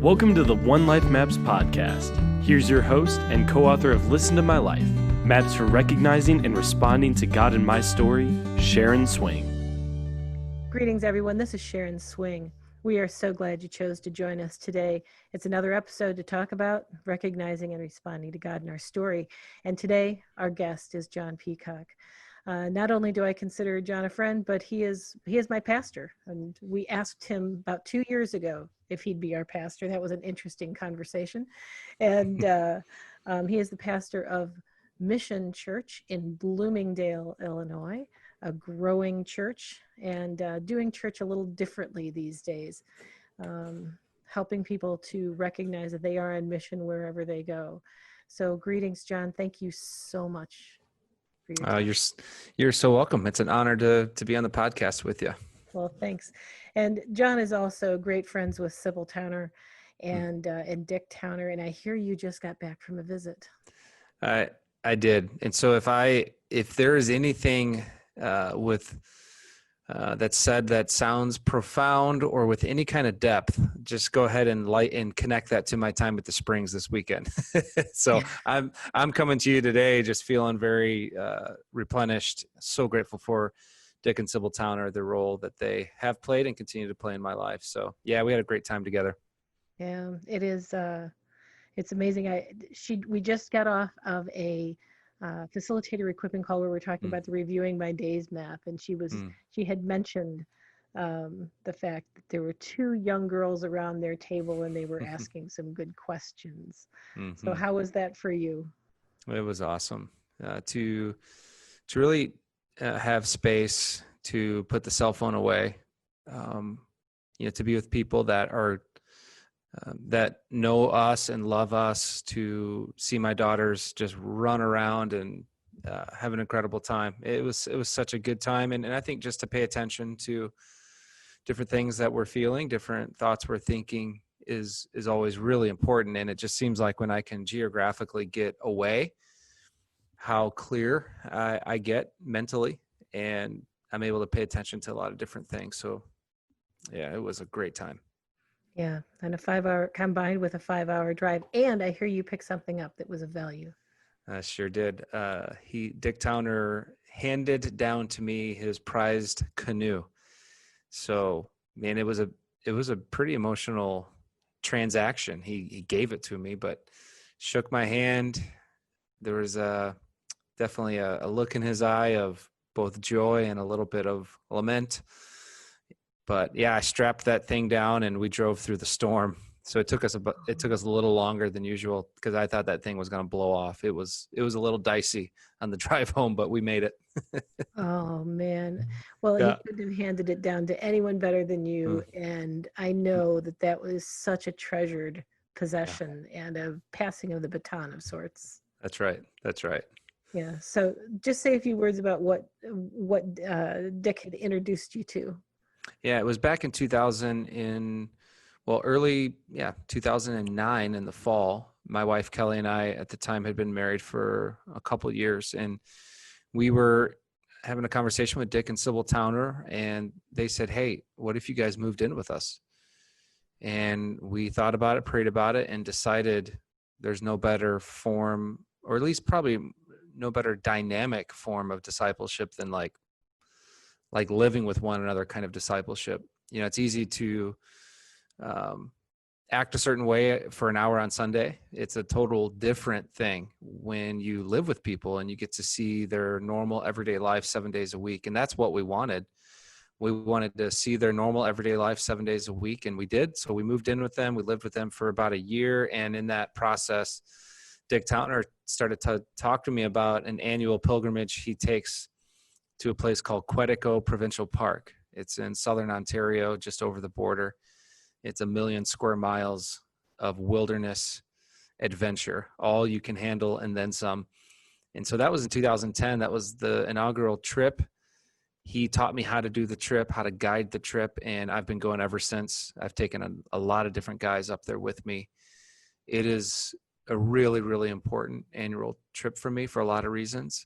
Welcome to the One Life Maps podcast. Here's your host and co-author of Listen to My Life, Maps for Recognizing and Responding to God in My Story, Sharon Swing. Greetings, everyone. This is Sharon Swing. We are so glad you chose to join us today. It's another episode to talk about recognizing and responding to God in our story. And today, our guest is Jon Peacock. Not only do I consider Jon a friend, but he is my pastor. And we asked him about 2 years ago if he'd be our pastor. That was an interesting conversation. And he is the pastor of Mission Church in Bloomingdale, Illinois, a growing church and doing church a little differently these days, helping people to recognize that they are on mission wherever they go. So greetings, Jon. Thank you so much for your time. You're so welcome. It's an honor to be on the podcast with you. Well, thanks. And Jon is also great friends with Sybil Towner and Dick Towner. And I hear you just got back from a visit. I did. And so if there is anything with that said that sounds profound or with any kind of depth, just go ahead and connect that to my time at the Springs this weekend. So I'm coming to you today just feeling very replenished. So grateful for Dick and Sybil Towner, the role that they have played and continue to play in my life. So yeah, we had a great time together. Yeah, it is. It's amazing. We just got off of a facilitator equipping call where we're talking about the reviewing my days map, and she had mentioned the fact that there were 2 young girls around their table and they were asking some good questions. So how was that for you? It was awesome to really have space to put the cell phone away, to be with people that are that know us and love us, to see my daughters just run around and have an incredible time. It was such a good time. And I think just to pay attention to different things that we're feeling, different thoughts we're thinking is always really important. And it just seems like when I can geographically get away, how clear I get mentally, and I'm able to pay attention to a lot of different things. So yeah, it was a great time. Yeah, and a 5-hour combined with a 5-hour drive. And I hear you picked something up that was of value. I sure did. Dick Towner handed down to me his prized canoe. So, man, it was a pretty emotional transaction. He gave it to me, but shook my hand. There was definitely a look in his eye of both joy and a little bit of lament. But yeah, I strapped that thing down and we drove through the storm. So it took us a little longer than usual because I thought that thing was going to blow off. It was a little dicey on the drive home, but we made it. Oh man. Well, Yeah. He couldn't have handed it down to anyone better than you. And I know that was such a treasured possession and a passing of the baton of sorts. That's right. Yeah. So just say a few words about what Dick had introduced you to. Yeah, it was back in 2009 in the fall. My wife Kelly and I at the time had been married for a couple of years, and we were having a conversation with Dick and Sybil Towner, and they said, "Hey, what if you guys moved in with us?" And we thought about it, prayed about it, and decided there's no better form, or at least probably no better dynamic form of discipleship than like living with one another kind of discipleship. It's easy to act a certain way for an hour on Sunday. It's a total different thing when you live with people and you get to see their normal everyday life 7 days a week. And that's what we wanted. We wanted to see their normal everyday life 7 days a week, and we did. So we moved in with them. We lived with them for about a year. And in that process, Dick Towner started to talk to me about an annual pilgrimage he takes to a place called Quetico Provincial Park. It's in southern Ontario, just over the border. It's 1 million square miles of wilderness adventure, all you can handle and then some. And so that was in 2010. That was the inaugural trip. He taught me how to do the trip, how to guide the trip, and I've been going ever since. I've taken a lot of different guys up there with me. It is a really, really important annual trip for me for a lot of reasons.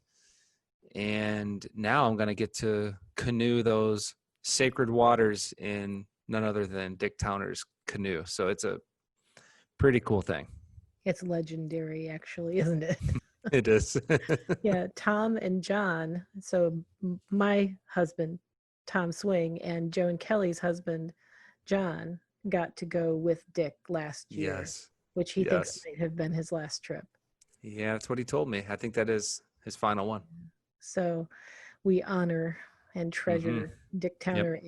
And now I'm going to get to canoe those sacred waters in none other than Dick Towner's canoe. So it's a Pretty cool thing. It's legendary, actually, isn't it? It is. Yeah, Tom and John. So my husband, Tom Swing, and Joe and Kelly's husband, John, got to go with Dick last year, Yes. which he thinks Yes. might have been his last trip. Yeah, that's what he told me. I think that is his final one. So we honor and Mm-hmm. treasure Dick Yep. Towner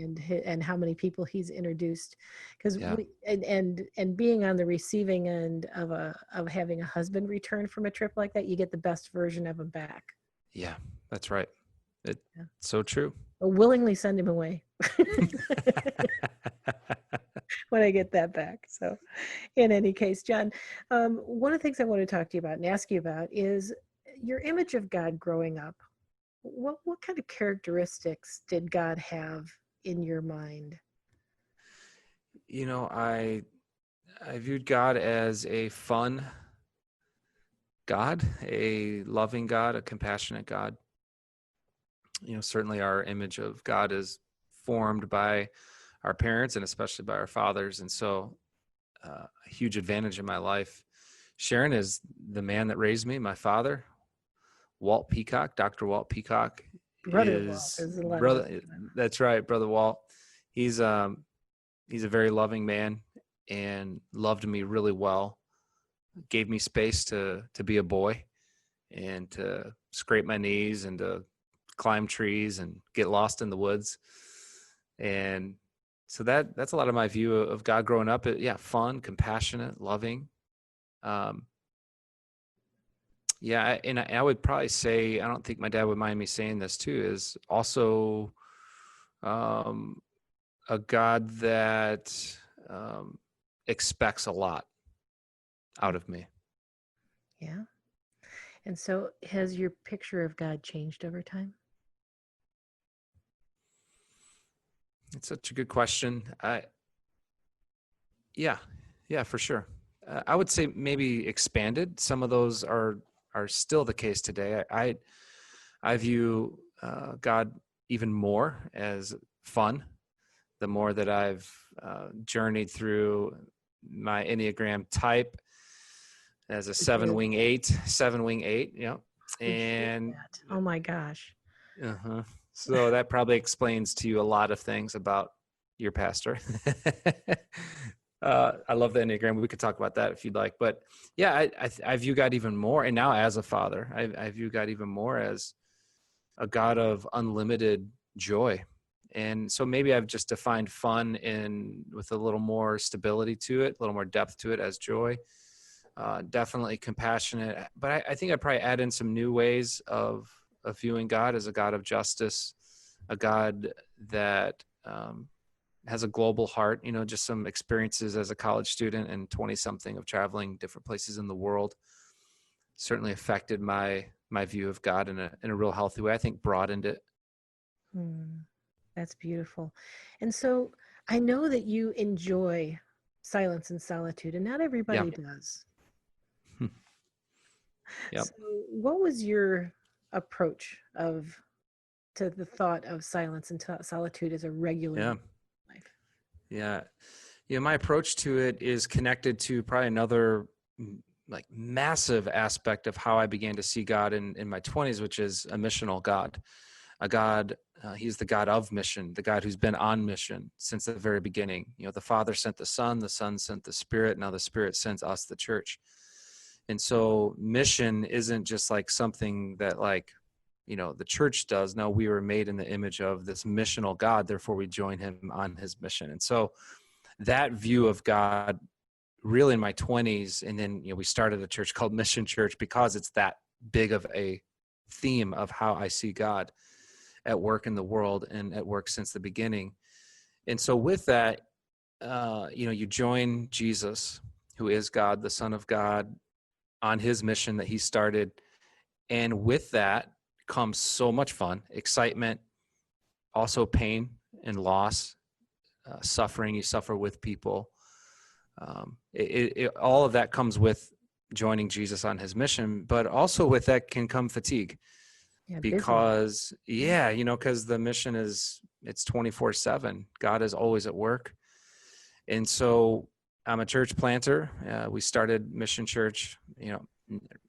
and how many people he's introduced, because Yeah. we and being on the receiving end of having a husband return from a trip like that, you get the best version of him back. Yeah, that's right. It's Yeah. so true. I'll willingly send him away when I get that back. So, in any case, John, one of the things I want to talk to you about and ask you about is your image of God growing up. What kind of characteristics did God have in your mind? You know, I viewed God as a fun God, a loving God, a compassionate God. You know, certainly our image of God is formed by our parents and especially by our fathers. And so a huge advantage in my life. Sharon is the man that raised me, my father, Walt Peacock, Dr. Walt Peacock Brother Walt, is there's a lot of brother. That's right. Brother Walt. He's a very loving man and loved me really well, gave me space to be a boy and to scrape my knees and to climb trees and get lost in the woods. And so that's a lot of my view of God growing up. Yeah, fun, compassionate, loving. And I would probably say, I don't think my dad would mind me saying this too, is also a God that expects a lot out of me. Yeah. And so has your picture of God changed over time? It's such a good question. Yeah, for sure. I would say maybe expanded. Some of those are still the case today. I view God even more as fun. The more that I've journeyed through my Enneagram type as a 7-wing 8, you know, and oh my gosh. uh-huh. So that probably explains to you a lot of things about your pastor. I love the Enneagram. We could talk about that if you'd like. But yeah, I view God even more. And now as a father, I view God even more as a God of unlimited joy. And so maybe I've just defined fun with a little more stability to it, a little more depth to it as joy. Definitely compassionate. But I think I'd probably add in some new ways of viewing God as a God of justice, a God that has a global heart. You know, just some experiences as a college student and 20-something of traveling different places in the world certainly affected my view of God in a real healthy way. I think broadened it. That's beautiful. And so I know that you enjoy silence and solitude, and not everybody does. Yep. So what was your approach to the thought of silence and solitude as a regular life? Yeah. My approach to it is connected to probably another like massive aspect of how I began to see God in my 20s, which is a missional God, a God. He's the God of mission, the God who's been on mission since the very beginning. You know, the Father sent the Son sent the Spirit. Now the Spirit sends us, the church. And so mission isn't just like something that like, you know, the church does. No, we were made in the image of this missional God. Therefore we join him on his mission. And so that view of God really in my 20s, and then, you know, we started a church called Mission Church because it's that big of a theme of how I see God at work in the world and at work since the beginning. And so with that, you know, you join Jesus, who is God, the Son of God, on his mission that he started. And with that comes so much fun, excitement, also pain and loss, suffering. You suffer with people. All of that comes with joining Jesus on his mission, but also with that can come fatigue. Yeah, because you know, because the mission it's 24/7. God is always at work. And so I'm a church planter. We started Mission Church,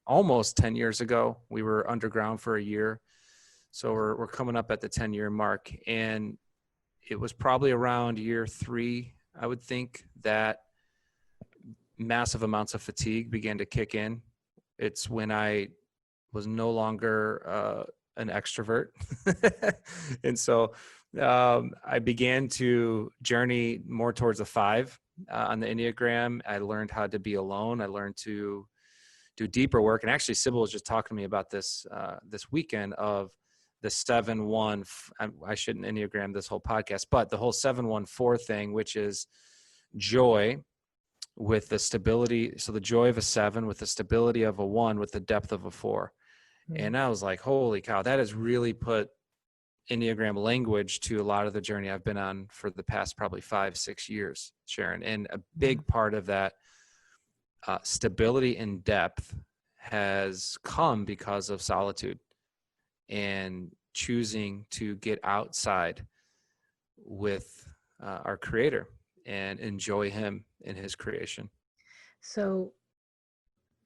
almost 10 years ago. We were underground for a year. So we're coming up at the 10-year mark. And it was probably around year 3, I would think, that massive amounts of fatigue began to kick in. It's when I was no longer an extrovert. And so I began to journey more towards a 5 on the Enneagram. I learned how to be alone. I learned to do deeper work. And actually, Sybil was just talking to me about this this weekend of the 7-1. I shouldn't Enneagram this whole podcast, but the whole 7-1-4 thing, which is joy with the stability. So the joy of a 7 with the stability of a 1 with the depth of a 4. And I was like, holy cow, that has really put Enneagram language to a lot of the journey I've been on for the past probably 5-6 years, Sharon. And a big part of that stability and depth has come because of solitude and choosing to get outside with our Creator and enjoy Him in His creation. So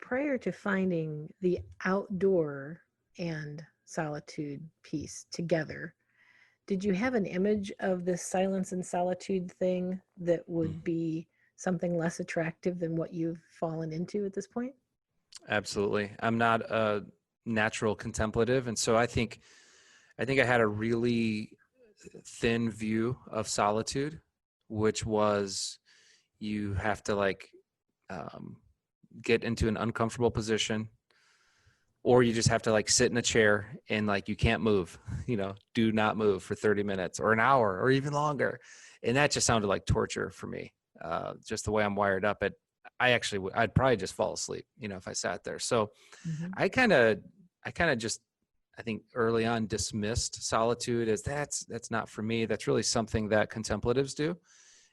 prior to finding the outdoor and solitude piece together, did you have an image of this silence and solitude thing that would be something less attractive than what you've fallen into at this point? Absolutely. I'm not a natural contemplative. And so I think I had a really thin view of solitude, which was you have to get into an uncomfortable position, or you just have to sit in a chair and you can't move, do not move for 30 minutes or an hour or even longer. And that just sounded like torture for me. Just the way I'm wired up, I'd probably just fall asleep, if I sat there. So I kind of just, I think early on dismissed solitude as that's not for me. That's really something that contemplatives do.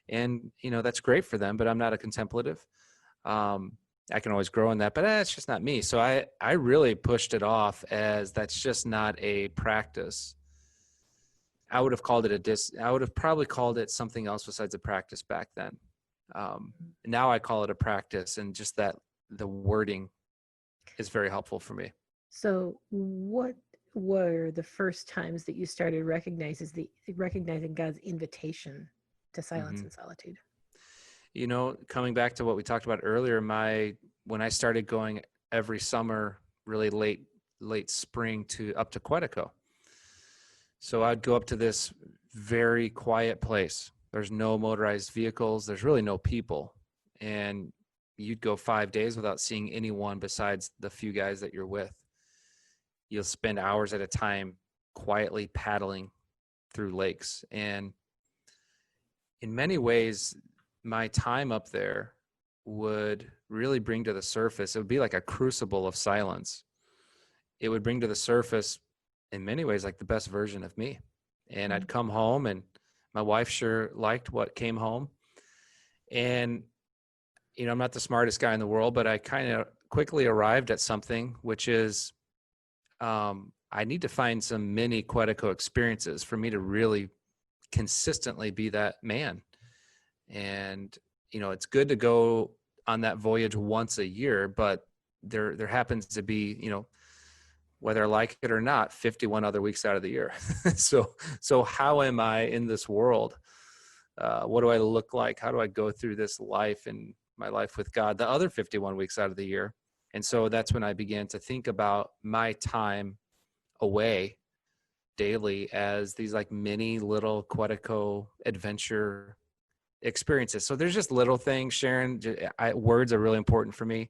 And, that's great for them, but I'm not a contemplative. I can always grow in that, but it's just not me. So I really pushed it off as that's just not a practice. I would have called it I would have probably called it something else besides a practice back then. Now I call it a practice, and just that the wording is very helpful for me. So what were the first times that you started recognizing God's invitation to silence and solitude? Coming back to what we talked about earlier, when I started going every summer, really late spring up to Quetico. So I'd go up to this very quiet place. There's no motorized vehicles. There's really no people. And you'd go 5 days without seeing anyone besides the few guys that you're with. You'll spend hours at a time quietly paddling through lakes. And in many ways, my time up there would really bring to the surface. It would be like a crucible of silence. It would bring to the surface, in many ways, like the best version of me. And I'd come home, and my wife sure liked what came home. And, I'm not the smartest guy in the world, but I kind of quickly arrived at something, which is I need to find some mini Quetico experiences for me to really consistently be that man. And, it's good to go on that voyage once a year, but there happens to be, whether I like it or not, 51 other weeks out of the year. So how am I in this world? What do I look like? How do I go through this life and my life with God the other 51 weeks out of the year? And so that's when I began to think about my time away daily as these mini little Quetico adventure experiences. So there's just little things, Sharon. Words are really important for me.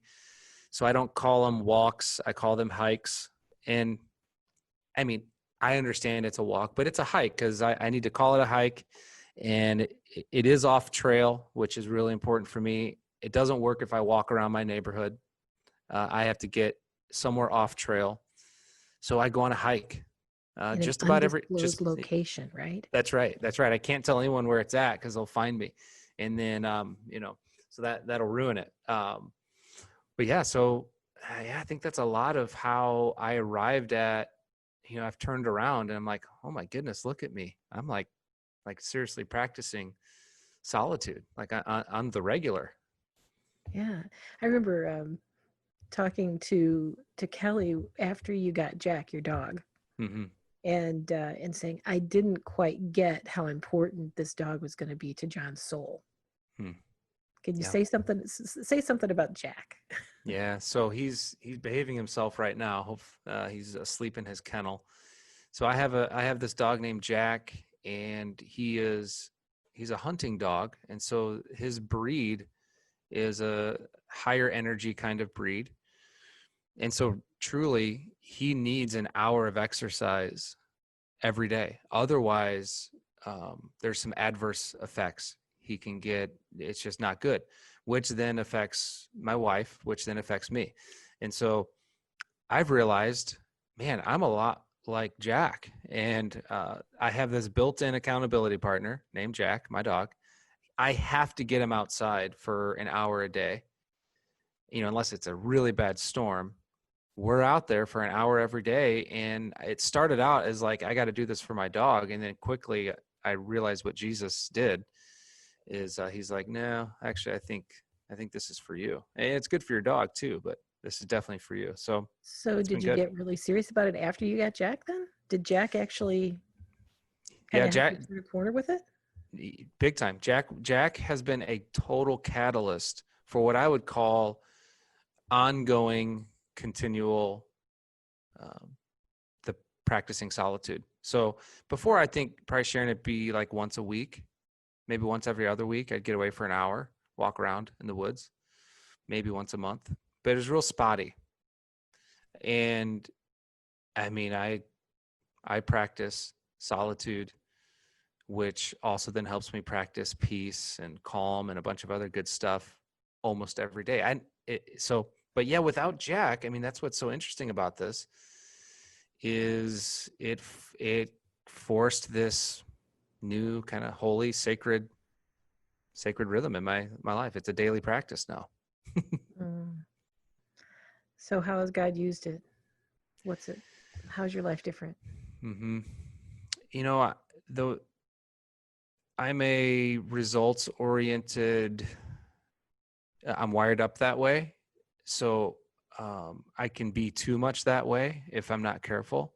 So I don't call them walks. I call them hikes. And I mean, I understand it's a walk, but it's a hike because I need to call it a hike. And it is off trail, which is really important for me. It doesn't work if I walk around my neighborhood. I have to get somewhere off trail. So I go on a hike. Just about every location, right? That's right. I can't tell anyone where it's at because they'll find me. And then, so that'll ruin it. But yeah, so I think that's a lot of how I arrived at, I've turned around and I'm like, oh my goodness, look at me. I'm like seriously practicing solitude, on the regular. Yeah. I remember talking to Kelly after you got Jack, your dog, Mm-hmm. and saying I didn't quite get how important this dog was going to be to John's soul. Hmm. Can you Yeah. say something about Jack? Yeah. So he's behaving himself right now. He's asleep in his kennel. So I have this dog named Jack, and he's a hunting dog, and so his breed is a higher energy kind of breed. And so truly he needs an hour of exercise every day. Otherwise, there's some adverse effects he can get. It's just not good, which then affects my wife, which then affects me. And so I've realized, man, I'm a lot like Jack. And I have this built-in accountability partner named Jack, my dog. I have to get him outside for an hour a day, unless it's a really bad storm. We're out there for an hour every day. And it started out as like, I got to do this for my dog. And then quickly I realized what Jesus did is he's like, no, actually, I think this is for you. And it's good for your dog too, but this is definitely for you. So So it's been did you good. get really serious about it after you got Jack then? Did Jack actually kind Yeah, of have Jack, you in a corner with it? big time. Jack has been a total catalyst for what I would call ongoing, continual, um, the practicing solitude. So before, I think probably sharing it be like once a week, maybe once every other week. I'd get away for an hour, walk around in the woods, maybe once a month. But it was real spotty. And I mean, I practice solitude, which also then helps me practice peace and calm and a bunch of other good stuff almost every day. But yeah, without Jack, I mean, that's what's so interesting about this is it forced this new kind of holy, sacred rhythm in my life. It's a daily practice now. Mm. So how has God used it? What's it? How's your life different? Mm-hmm. Though I'm a results oriented, I'm wired up that way. So I can be too much that way if I'm not careful.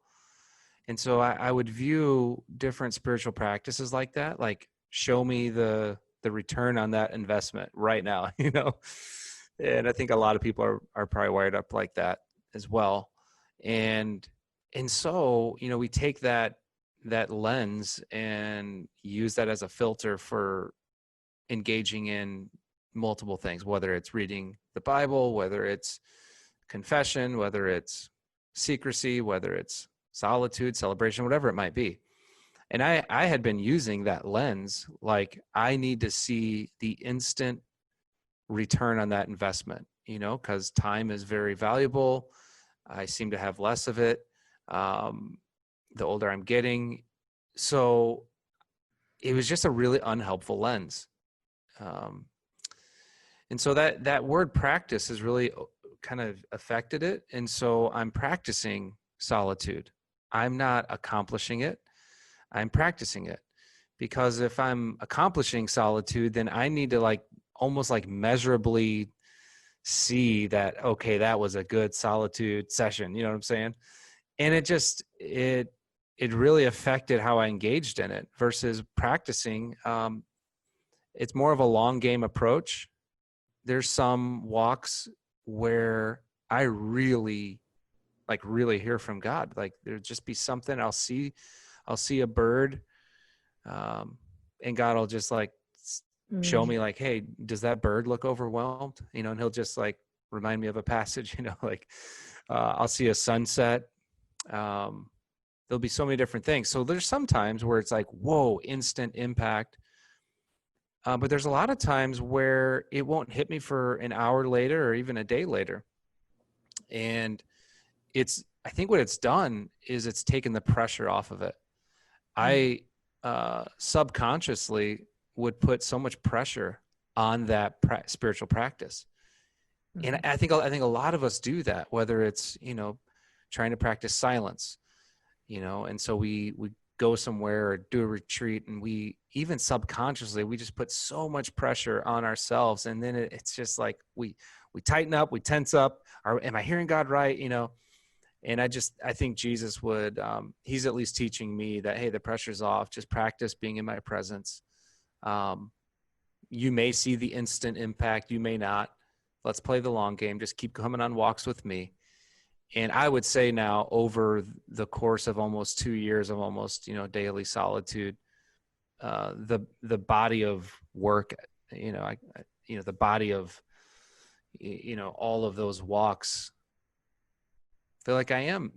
And so I would view different spiritual practices like that, like show me the return on that investment right now, And I think a lot of people are probably wired up like that as well. And so, we take that lens and use that as a filter for engaging in multiple things, whether it's reading the Bible, whether it's confession, whether it's secrecy, whether it's solitude, celebration, whatever it might be. And I had been using that lens, like I need to see the instant return on that investment, because time is very valuable. I seem to have less of it the older I'm getting. So it was just a really unhelpful lens. And so that word practice has really kind of affected it. And so I'm practicing solitude. I'm not accomplishing it. I'm practicing it, because if I'm accomplishing solitude, then I need to almost measurably see that, okay, that was a good solitude session. You know what I'm saying? And it really affected how I engaged in it versus practicing. It's more of a long game approach. There's some walks where I really hear from God. Like there'll just be something I'll see a bird, and God will just show me hey, does that bird look overwhelmed? And he'll just remind me of a passage, I'll see a sunset. There'll be so many different things. So there's some times where it's whoa, instant impact. But there's a lot of times where it won't hit me for an hour later or even a day later. And I think what it's done is it's taken the pressure off of it. I subconsciously would put so much pressure on that spiritual practice. And I think a lot of us do that, whether it's, trying to practice silence, and so we go somewhere or do a retreat and we even subconsciously, we just put so much pressure on ourselves. And then it's just like, we tighten up, we tense up. Am I hearing God right? And I think Jesus would, he's at least teaching me that, hey, the pressure's off, just practice being in my presence. You may see the instant impact, you may not. Let's play the long game. Just keep coming on walks with me. And I would say now, over the course of almost 2 years of almost, daily solitude, the body of work, the body of, all of those walks, I feel like I am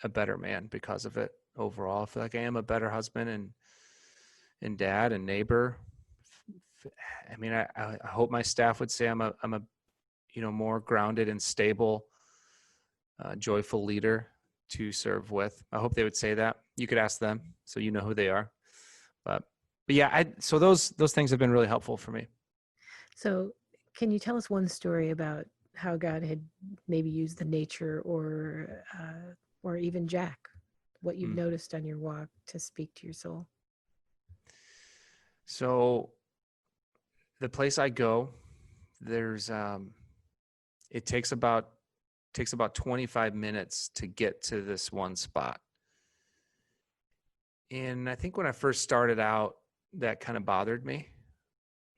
a better man because of it overall. I feel like I am a better husband and dad and neighbor. I mean, I hope my staff would say I'm a more grounded and stable, joyful leader to serve with. I hope they would say that. You could ask them, so you know who they are. But yeah, so those things have been really helpful for me. So can you tell us one story about how God had maybe used the nature or even Jack, what you've noticed on your walk to speak to your soul? So the place I go, there's it takes about 25 minutes to get to this one spot. And I think when I first started out, that kind of bothered me.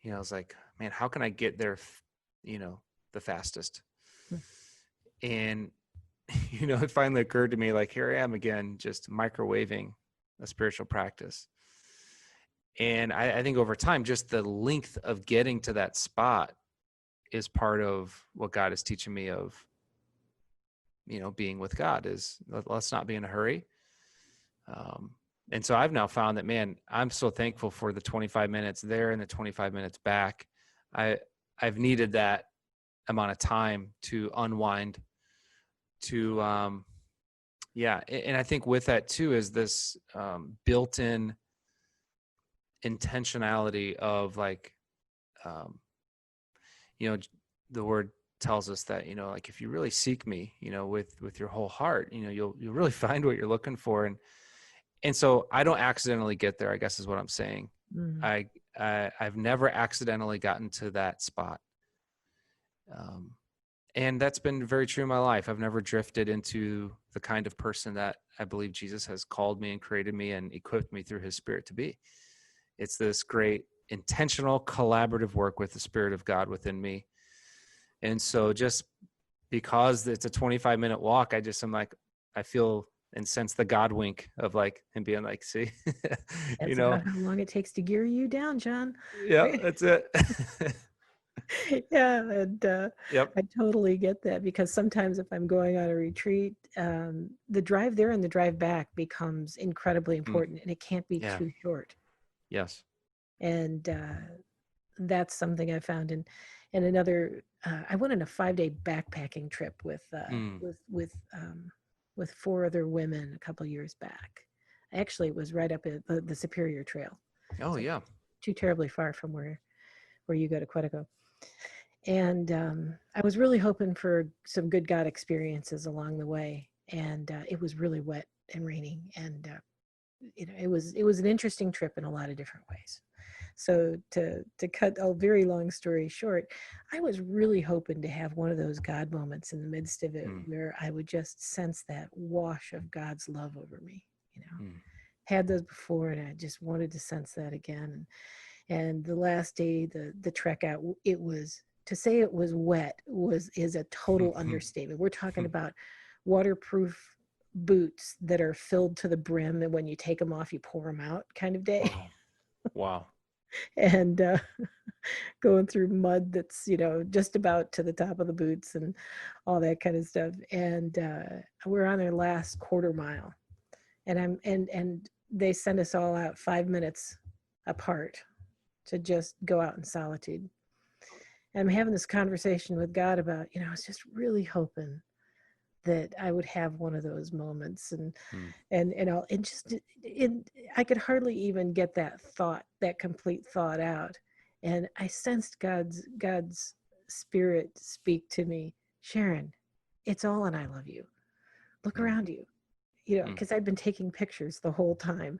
I was like, man, how can I get there, the fastest? And, it finally occurred to me, like, here I am again, just microwaving a spiritual practice. And I think over time, just the length of getting to that spot is part of what God is teaching me of, being with God, is let's not be in a hurry. And so I've now found that, man, I'm so thankful for the 25 minutes there and the 25 minutes back. I've needed that amount of time to unwind, to, and I think with that too is this built-in intentionality of, like, the word tells us that, like, if you really seek me, with your whole heart, you'll really find what you're looking for. And so I don't accidentally get there, I guess is what I'm saying. I've never accidentally gotten to that spot. And that's been very true in my life. I've never drifted into the kind of person that I believe Jesus has called me and created me and equipped me through his Spirit to be. It's this great intentional collaborative work with the Spirit of God within me. And so just because it's a 25-minute walk, I'm like, I feel and sense the God wink of, like, him being like, see, That's about how long it takes to gear you down, Jon. Yeah, that's it. Yeah, and Yep. I totally get that, because sometimes if I'm going on a retreat, the drive there and the drive back becomes incredibly important, and it can't be too short. Yes. And that's something I found in another. I went on a 5-day backpacking trip with 4 other women a couple years back. Actually, it was right up at the Superior Trail. Oh, so yeah. Too terribly far from where you go to Quetico. And I was really hoping for some good God experiences along the way. And it was really wet and raining. And, it was an interesting trip in a lot of different ways. So to cut a very long story short, I was really hoping to have one of those God moments in the midst of it where I would just sense that wash of God's love over me. Had those before, and I just wanted to sense that again. And the last day, the trek out, it was, to say it was wet is a total understatement. We're talking about waterproof boots that are filled to the brim, and when you take them off, you pour them out kind of day. Wow. And going through mud that's, just about to the top of the boots and all that kind of stuff. And we're on our last quarter mile, and they send us all out 5 minutes apart to just go out in solitude. And I'm having this conversation with God about, I was just really hoping that I would have one of those moments, and I could hardly even get that complete thought out. And I sensed God's Spirit speak to me, Sharon, it's all an I love you. Look around you, because I'd been taking pictures the whole time.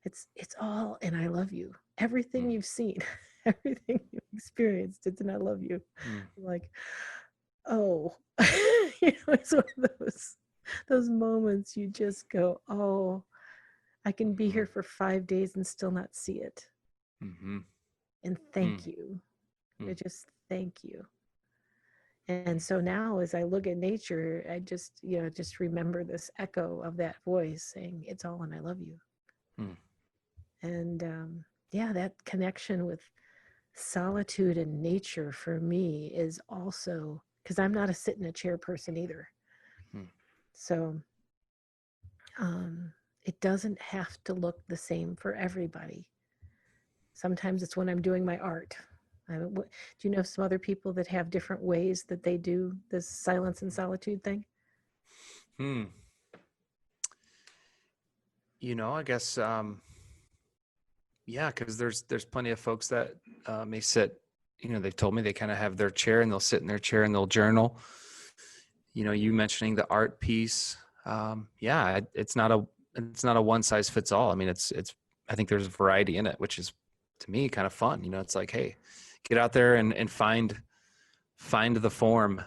It's all, and I love you. Everything Mm. you've seen, everything you've experienced, it's and I love you. Mm. I'm like, oh, it's one of those moments you just go, oh, I can be here for 5 days and still not see it. Mm-hmm. And Mm. thank you. I Mm. just thank you. And so now as I look at nature, I just remember this echo of that voice saying, it's all and I love you. Mm. And yeah, that connection with solitude and nature for me is also, because I'm not a sit in a chair person either. Mm. So it doesn't have to look the same for everybody. Sometimes it's when I'm doing my art. Do you know some other people that have different ways that they do this silence and solitude thing? Mm. I guess, yeah, because there's plenty of folks that may sit, they've told me they kind of have their chair and they'll sit in their chair and they'll journal. You mentioning the art piece. Yeah, it's not a one size fits all. I mean, I think there's variety in it, which is to me kind of fun. It's like, hey, get out there and find the form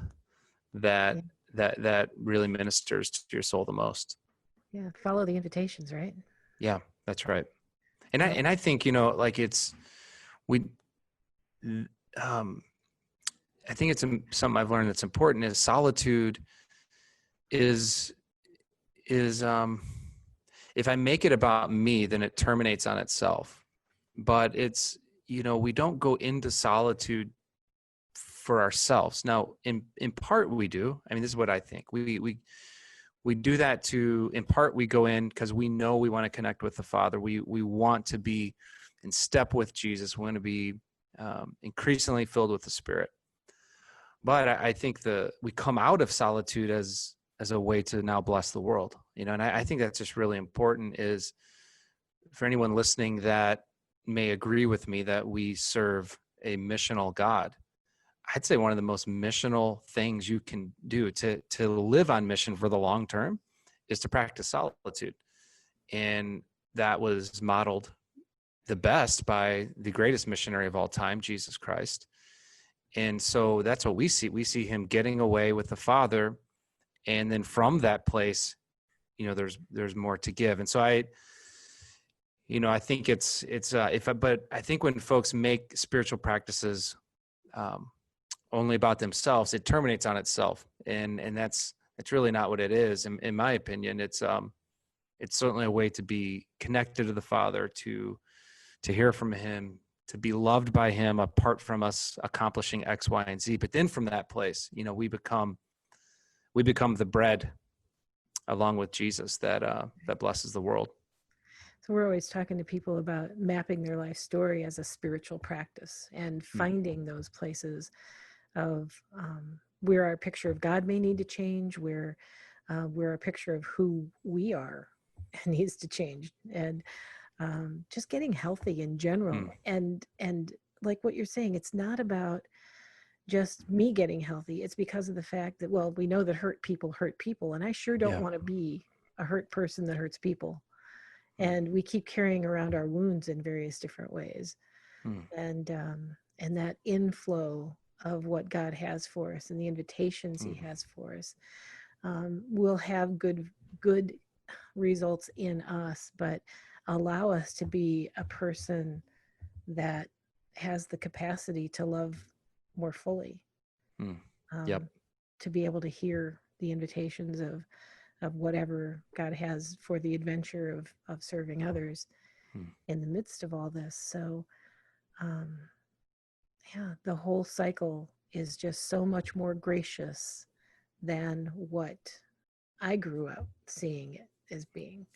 Yeah, that really ministers to your soul the most. yeah. Follow the invitations, right? Yeah, that's right. And Yeah, I think, like we, um, I think it's something I've learned that's important is solitude is if I make it about me, then it terminates on itself. But it's, we don't go into solitude for ourselves. Now, in part we do. I mean, this is what I think. We do that in part we go in because we know we want to connect with the Father. We want to be in step with Jesus. We want to be increasingly filled with the Spirit. But I think we come out of solitude as a way to now bless the world, and I think that's just really important is for anyone listening that may agree with me that we serve a missional God. I'd say one of the most missional things you can do to live on mission for the long term is to practice solitude. And that was modeled the best by the greatest missionary of all time, Jesus Christ. And so that's what we see. We see him getting away with the Father. And then from that place, there's more to give. And so I think but I think when folks make spiritual practices only about themselves, it terminates on itself. And that's really not what it is. In my opinion, it's certainly a way to be connected to the Father, to hear from him, to be loved by him apart from us accomplishing X, Y, and Z. But then from that place, we become the bread along with Jesus that blesses the world. so we're always talking to people about mapping their life story as a spiritual practice and finding those places of where our picture of God may need to change, where our picture of who we are needs to change, and just getting healthy in general. And like what you're saying, it's not about just me getting healthy. It's because of the fact that, well, we know that hurt people, and I sure don't want to be a hurt person that hurts people. And we keep carrying around our wounds in various different ways. And that inflow of what God has for us and the invitations he has for us will have good results in us, but allow us to be a person that has the capacity to love more fully. Yep. To be able to hear the invitations of whatever God has for the adventure of serving others in the midst of all this. So yeah, the whole cycle is just so much more gracious than what I grew up seeing it as being.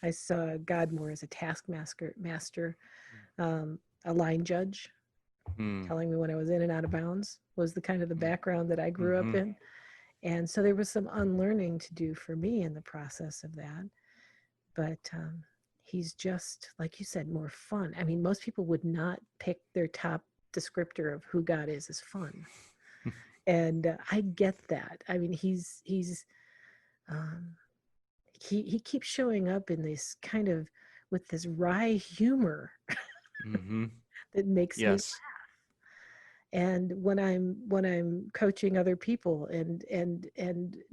I saw God more as a taskmaster, a line judge, telling me when I was in and out of bounds was the kind of the background that I grew up in. And so there was some unlearning to do for me in the process of that. But he's just, like you said, more fun. I mean, most people would not pick their top descriptor of who God is as fun. And I get that. I mean, he keeps showing up in this kind of with this wry humor Mm-hmm. that makes me. Yes. And when I'm coaching other people and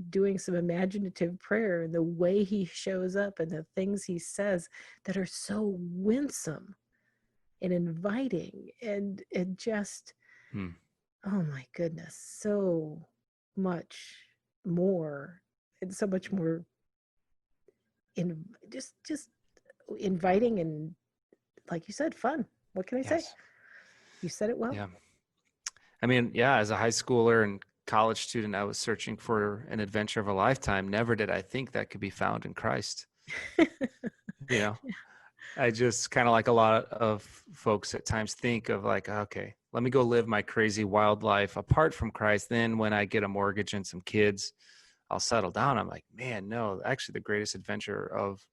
doing some imaginative prayer, and the way he shows up and the things he says that are so winsome and inviting and just oh my goodness, so much more, and so much more in just inviting, and like you said, fun. What can I say? Yes. You said it well. Yeah. I mean, yeah, as a high schooler and college student, I was searching for an adventure of a lifetime. Never did I think that could be found in Christ. I just kind of, like a lot of folks at times, think of like, okay, let me go live my crazy wild life apart from Christ. Then when I get a mortgage and some kids, I'll settle down. I'm like, man, no, actually the greatest adventure of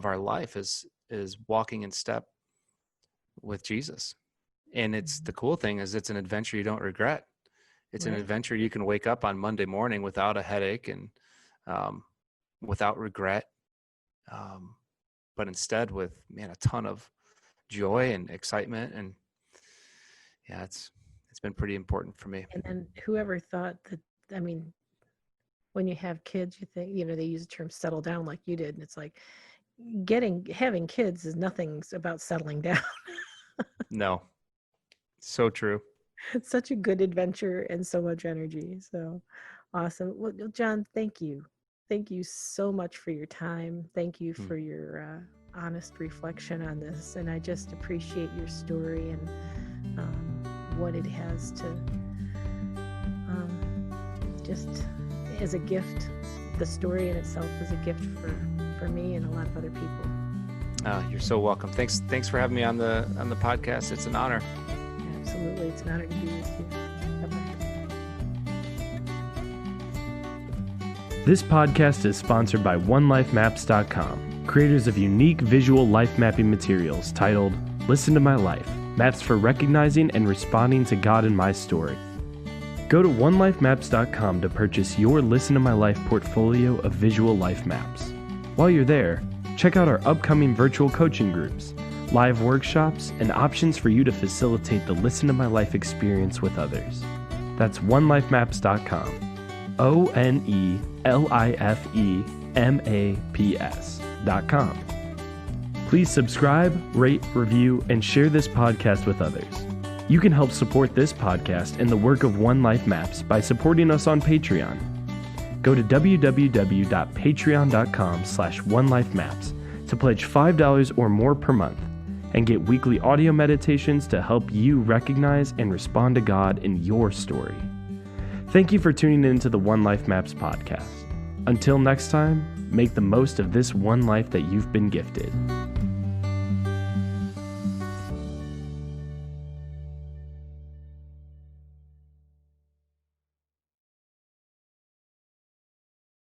our life is walking in step with Jesus. And it's the cool thing is it's an adventure you don't regret. It's an adventure you can wake up on Monday morning without a headache and without regret, but instead with, man, a ton of joy and excitement. And yeah, it's been pretty important for me. And then whoever thought that, I mean, when you have kids, you think, they use the term settle down like you did. And it's like having kids is nothing about settling down. No, so true. It's such a good adventure and so much energy. So awesome. Well, Jon, thank you. Thank you so much for your time. Thank you for your honest reflection on this. And I just appreciate your story and what it has to just as a gift. The story in itself is a gift for me and a lot of other people. You're so welcome. Thanks for having me on the podcast. It's an honor. Absolutely. It's an honor to be with you. Bye-bye. This podcast is sponsored by OneLifeMaps.com, creators of unique visual life mapping materials titled Listen to My Life, Maps for Recognizing and Responding to God in My Story. Go to OneLifeMaps.com to purchase your Listen to My Life portfolio of visual life maps. While you're there, check out our upcoming virtual coaching groups, live workshops, and options for you to facilitate the Listen to My Life experience with others. That's OneLifeMaps.com. OneLifeMaps.com. Please subscribe, rate, review, and share this podcast with others. You can help support this podcast and the work of One Life Maps by supporting us on Patreon. Go to www.patreon.com/OneLifeMaps to pledge $5 or more per month and get weekly audio meditations to help you recognize and respond to God in your story. Thank you for tuning in to the One Life Maps podcast. Until next time, make the most of this one life that you've been gifted.